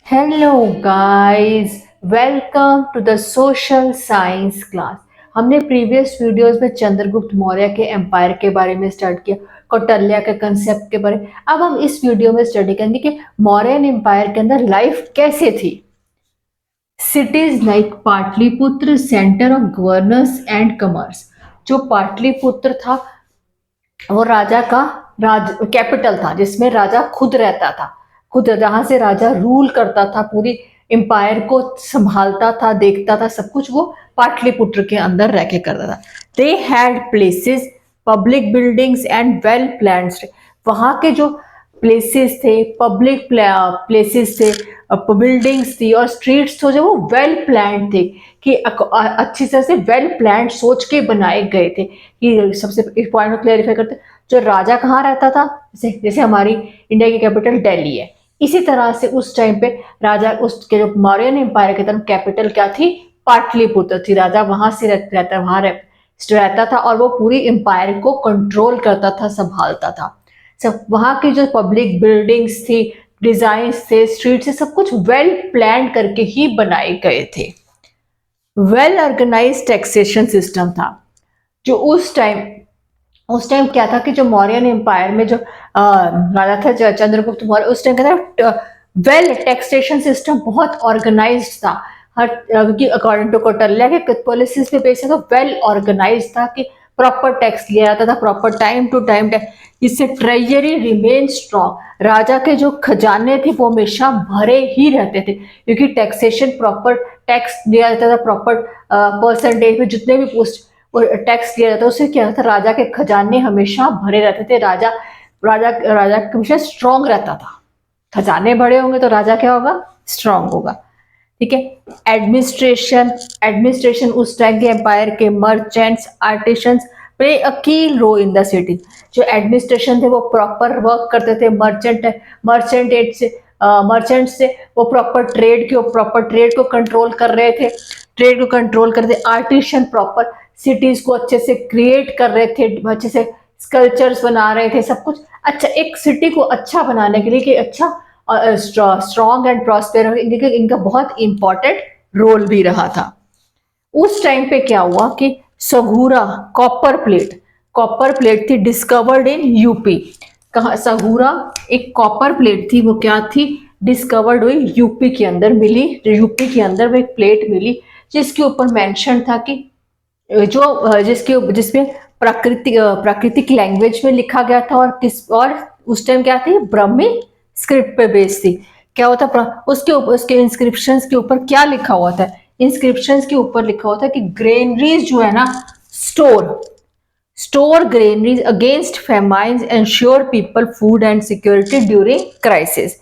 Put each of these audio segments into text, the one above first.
Hello guys, welcome to the social science class. हमने previous videos में चंद्रगुप्त मौर्य के empire के बारे में स्टार्ट किया, कौटिल्य के कंसेप्ट के बारे में। अब हम इस वीडियो में स्टडी करेंगे कि मौर्यन एम्पायर के अंदर लाइफ कैसे थी। Cities like Pataliputra centre of governance and commerce. जो पाटलिपुत्र था वो राजा का कैपिटल था, जिसमें राजा खुद रहता था, खुद जहां से राजा रूल करता था, पूरी एम्पायर को संभालता था, देखता था, सब कुछ वो पाटलिपुत्र के अंदर रह के करता था। They had places, public buildings and well planned. वहां के जो प्लेसेस थे, पब्लिक प्लेसेस थे, बिल्डिंग्स थी और स्ट्रीट्स थे, जो वो वेल प्लान्ड थे, कि अच्छी तरह से वेल प्लान्ड सोच के बनाए गए थे। कि सबसे इस पॉइंट को क्लेरिफाई करते, जो राजा कहाँ रहता था, जैसे जैसे हमारी इंडिया की कैपिटल दिल्ली है, इसी तरह से उस टाइम पे राजा, उसके जो मौर्यन एम्पायर की तरफ कैपिटल क्या थी, पाटलिपुत्र थी। राजा वहां से रहता वहां रहता था और वो पूरी एम्पायर को कंट्रोल करता था, संभालता था। सब वहां की जो पब्लिक बिल्डिंग्स थी, डिजाइन थे, स्ट्रीट से, सब कुछ वेल प्लान करके ही बनाए गए थे। वेल ऑर्गेनाइज टैक्सेशन सिस्टम था। जो उस टाइम क्या था कि जो मौर्यन एम्पायर में जो राजा था चंद्रगुप्त मौर्य, उस टाइम क्या था, वेल टैक्सेशन सिस्टम बहुत ऑर्गेनाइज्ड था। हर क्योंकि अकॉर्डिंग टू कौटिल्य के पॉलिसीज पे बेस है, तो वेल ऑर्गेनाइज था कि प्रॉपर टैक्स लिया जाता था, proper time to time tax. इससे ट्रेजरी रिमेन स्ट्रॉन्ग। राजा के जो खजाने थे वो हमेशा भरे ही रहते थे, क्योंकि टैक्सेशन प्रॉपर टैक्स दिया जाता था, प्रॉपर परसेंटेज में जितने भी पोस्ट टैक्स लिया जाता, उससे क्या होता, राजा के खजाने हमेशा भरे रहते थे। राजा राजा राजा हमेशा स्ट्रांग रहता था। खजाने भरे होंगे तो राजा क्या होगा, स्ट्रांग होगा। ठीक है। एडमिनिस्ट्रेशन एडमिनिस्ट्रेशन उस टाइम के एम्पायर के मर्चेंट्स, आर्टिशंस प्ले अ की रोल इन द सिटी। जो एडमिनिस्ट्रेशन थे वो प्रॉपर वर्क करते थे। मर्चेंट से वो प्रॉपर ट्रेड को कंट्रोल कर रहे थे, आर्टिशन प्रॉपर सिटीज को अच्छे से क्रिएट कर रहे थे, अच्छे से स्कल्पचर्स बना रहे थे, सब कुछ अच्छा। एक सिटी को अच्छा बनाने के लिए कि अच्छा स्ट्रॉन्ग एंड प्रॉस्पेर, इनका बहुत इंपॉर्टेंट रोल भी रहा था। उस टाइम पे क्या हुआ कि सगूरा कॉपर प्लेट थी, डिस्कवर्ड इन यूपी। कहा सगूरा एक कॉपर प्लेट थी, वो क्या थी, डिस्कवर्ड हुई यूपी के अंदर मिली। यूपी के अंदर वो एक प्लेट मिली, जिसके ऊपर मेंशन था कि जिसमें प्राकृतिक लैंग्वेज में लिखा गया था, और उस टाइम क्या थी, ब्राह्मी स्क्रिप्ट पे बेस्ड थी। क्या होता, उसके इंस्क्रिप्शंस के ऊपर क्या लिखा हुआ था, इंस्क्रिप्शंस के ऊपर लिखा हुआ था कि ग्रेनरीज जो है ना, store store granaries against famines, ensure people food and security during crisis.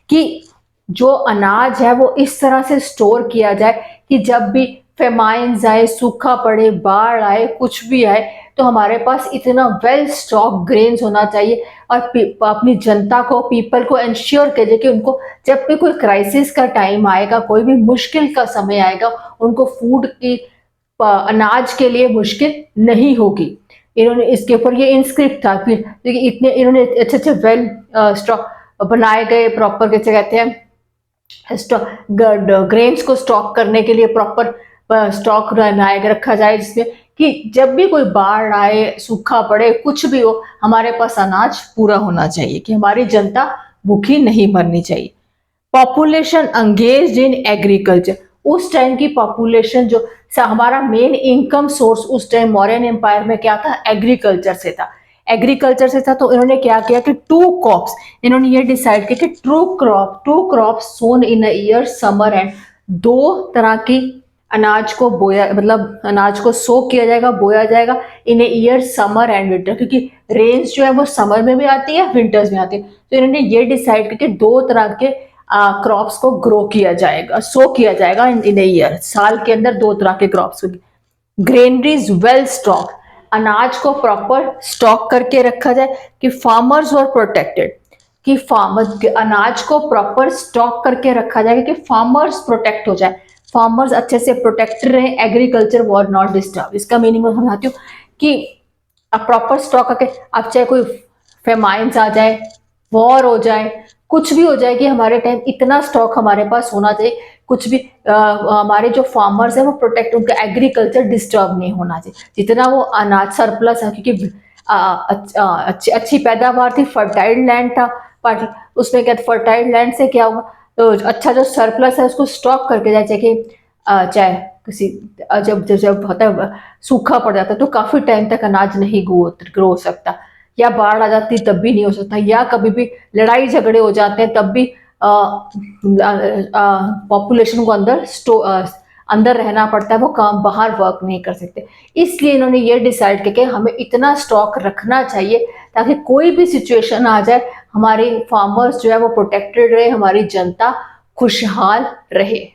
कि जो अनाज है वो इस तरह से स्टोर किया जाए कि जब भी फेमाइंस आए, सूखा पड़े, बाढ़ आए, कुछ भी आए, तो हमारे पास इतना वेल स्टॉक ग्रेन्स होना चाहिए। और अपनी जनता को, पीपल को एंश्योर कीजिए कि उनको जब भी कोई क्राइसिस का टाइम आएगा, कोई भी मुश्किल का समय आएगा, उनको फूड की, अनाज के लिए मुश्किल नहीं होगी। इन्होंने इसके ऊपर ये इंस्क्रिप्ट था। फिर इतने इन्होंने अच्छे अच्छे वेल स्टॉक बनाए गए, प्रॉपर कैसे कहते हैं, ग्रेन्स को स्टॉक करने के लिए प्रॉपर स्टॉक बनाए रखा जाए, जिसमें कि जब भी कोई बाढ़ आए, सूखा पड़े, कुछ भी हो, हमारे पास अनाज पूरा होना चाहिए, कि हमारी जनता भूखी नहीं मरनी चाहिए। Population engaged in agriculture. उस टाइम की पॉपुलेशन जो हमारा मेन इनकम सोर्स उस टाइम मौर्यन एम्पायर में क्या था, एग्रीकल्चर से था। तो इन्होंने क्या किया कि इन्होंने ये डिसाइड किया कि two crop sown in a year, summer and, दो तरह की अनाज को बोया, मतलब अनाज को सो किया जाएगा, बोया जाएगा in a year, summer and winter, क्योंकि रेंज जो है वो समर में भी आती है, विंटर्स में आती है। तो इन्होंने ये डिसाइड किया कि दो तरह के क्रॉप्स को ग्रो किया जाएगा, सो किया जाएगा इन ए ईयर, साल के अंदर दो तरह के क्रॉप्स। ग्रेनरीज वेल स्टॉक, अनाज को प्रॉपर स्टॉक करके रखा जाए, कि फार्मर्स वर प्रोटेक्टेड, कि फार्मर्स अनाज को प्रॉपर स्टॉक करके रखा जाए कि फार्मर्स प्रोटेक्ट हो जाए, फार्मर्स अच्छे से प्रोटेक्टेड रहे, एग्रीकल्चर वॉर नॉट डिस्टर्ब। इसका मीनिंग मैं समझाती हूँ कि अब प्रॉपर स्टॉक करके, अब चाहे कोई फेमाइंस आ जाए, वॉर हो जाए, कुछ भी हो जाए कि हमारे टाइम इतना स्टॉक हमारे पास होना चाहिए, कुछ भी हमारे जो फार्मर्स हैं वो प्रोटेक्ट, उनका एग्रीकल्चर डिस्टर्ब नहीं होना चाहिए, जितना वो अनाज सरप्लस है, क्योंकि अच्छी पैदावार थी, फर्टाइल लैंड था, बट उसमें क्या, फर्टाइल लैंड से क्या होगा, तो अच्छा जो सरप्लस है उसको स्टॉक करके जाए, चाहे चाहे किसी जब जब जब होता है सूखा पड़ जाता है तो काफी टाइम तक अनाज नहीं ग्रो हो सकता, या बाढ़ आ जाती तब भी नहीं हो सकता, या कभी भी लड़ाई झगड़े हो जाते हैं तब भी पॉपुलेशन को अंदर रहना पड़ता है, वो काम बाहर वर्क नहीं कर सकते। इसलिए इन्होंने ये डिसाइड किया कि हमें इतना स्टॉक रखना चाहिए ताकि कोई भी सिचुएशन आ जाए, हमारे फार्मर्स जो है वो प्रोटेक्टेड रहे, हमारी जनता खुशहाल रहे।